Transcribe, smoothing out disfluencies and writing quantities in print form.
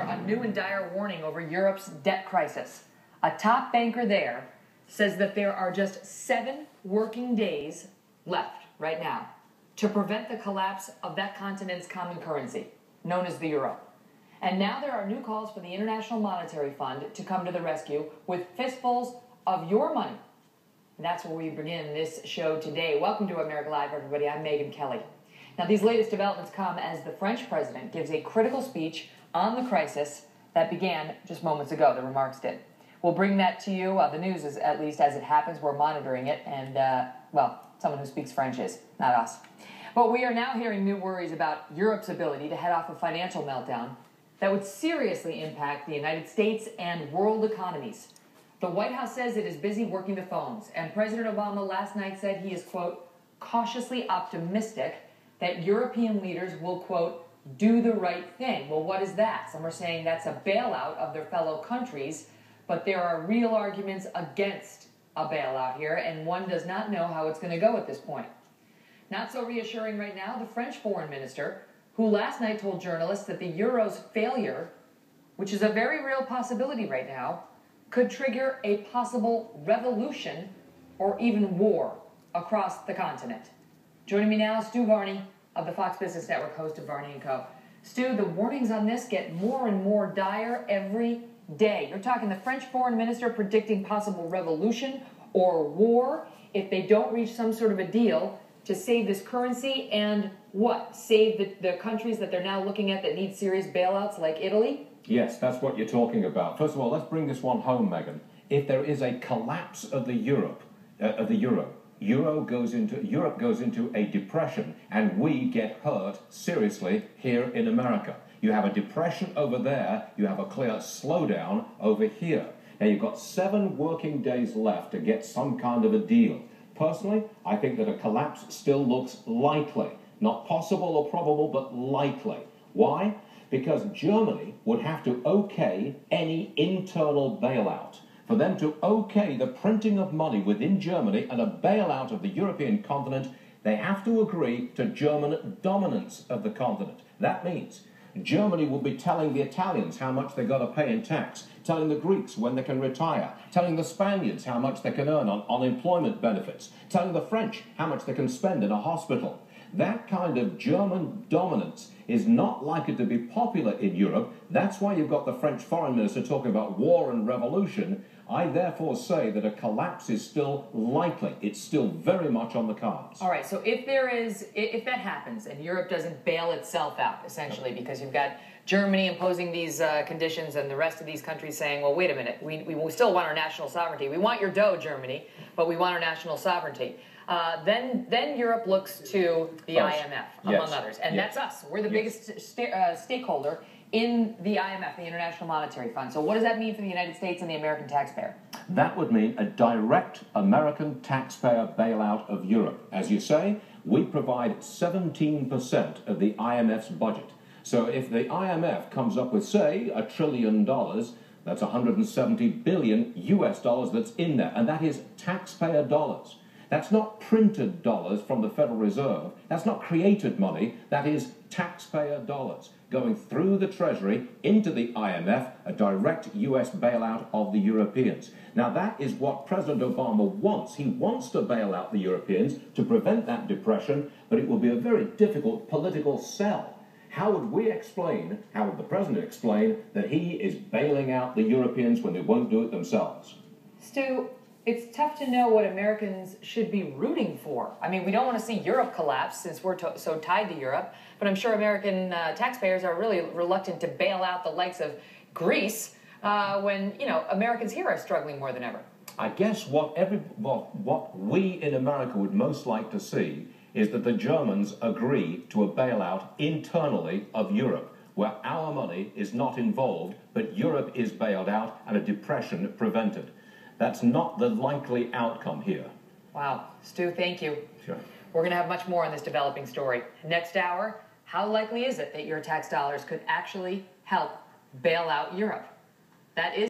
caller a new and dire warning over Europe's debt crisis. A top banker there says that there are just 7 working days left right now to prevent the collapse of that continent's common currency, known as the euro. And now there are new calls for the International Monetary Fund to come to the rescue with fistfuls of your money. And that's where we begin this show today. Welcome to America Live, everybody. I'm Megyn Kelly. Now, these latest developments come as the French president gives a critical speech on the crisis that began just moments ago. The remarks did. We'll bring that to you. The news is, at least as it happens, we're monitoring it. And, well, someone who speaks French is, not us. But we are now hearing new worries about Europe's ability to head off a financial meltdown that would seriously impact the United States and world economies. The White House says it is busy working the phones. And President Obama last night said he is, quote, cautiously optimistic that European leaders will, quote, do the right thing. Well, what is that? Some are saying that's a bailout of their fellow countries, but there are real arguments against a bailout here, and one does not know how it's going to go at this point. Not so reassuring right now, the French foreign minister, who last night told journalists that the euro's failure, which is a very real possibility right now, could trigger a possible revolution or even war across the continent. Joining me now, Stu Varney of the Fox Business Network, host of Varney & Co. Stu, the warnings on this get more and more dire every day. You're talking the French foreign minister predicting possible revolution or war if they don't reach some sort of a deal to save this currency and what? Save the countries that they're now looking at that need serious bailouts like Italy? Yes, that's what you're talking about. First of all, let's bring this one home, Megyn. If there is a collapse of the euro, Europe goes into a depression, and we get hurt seriously here in America. You have a depression over there, you have a clear slowdown over here. Now, you've got 7 working days left to get some kind of a deal. Personally, I think that a collapse still looks likely. Not possible or probable, but likely. Why? Because Germany would have to okay any internal bailout. For them to okay the printing of money within Germany and a bailout of the European continent, they have to agree to German dominance of the continent. That means Germany will be telling the Italians how much they've got to pay in tax, telling the Greeks when they can retire, telling the Spaniards how much they can earn on unemployment benefits, telling the French how much they can spend in a hospital. That kind of German dominance is not likely to be popular in Europe. That's why you've got the French foreign minister talking about war and revolution. I therefore say that a collapse is still likely. It's still very much on the cards. All right, so if that happens and Europe doesn't bail itself out, essentially, because you've got Germany imposing these conditions and the rest of these countries saying, well, wait a minute, we still want our national sovereignty. We want your dough, Germany, but we want our national sovereignty. Then Europe looks to the IMF, among others. And that's us. We're the biggest stakeholder in the IMF, the International Monetary Fund. So what does that mean for the United States and the American taxpayer? That would mean a direct American taxpayer bailout of Europe. As you say, we provide 17% of the IMF's budget. So if the IMF comes up with, say, $1 trillion, that's 170 billion US dollars that's in there, and that is taxpayer dollars. That's not printed dollars from the Federal Reserve. That's not created money. That is taxpayer dollars going through the Treasury into the IMF, a direct US bailout of the Europeans. Now, that is what President Obama wants. He wants to bail out the Europeans to prevent that depression, but it will be a very difficult political sell. How would we explain, how would the President explain that he is bailing out the Europeans when they won't do it themselves? Stu, it's tough to know what Americans should be rooting for. I mean, we don't want to see Europe collapse since we're so tied to Europe, but I'm sure American taxpayers are really reluctant to bail out the likes of Greece when, Americans here are struggling more than ever. I guess what we in America would most like to see is that the Germans agree to a bailout internally of Europe, where our money is not involved, but Europe is bailed out and a depression prevented. That's not the likely outcome here. Wow. Stu, thank you. Sure. We're going to have much more on this developing story. Next hour, how likely is it that your tax dollars could actually help bail out Europe? That is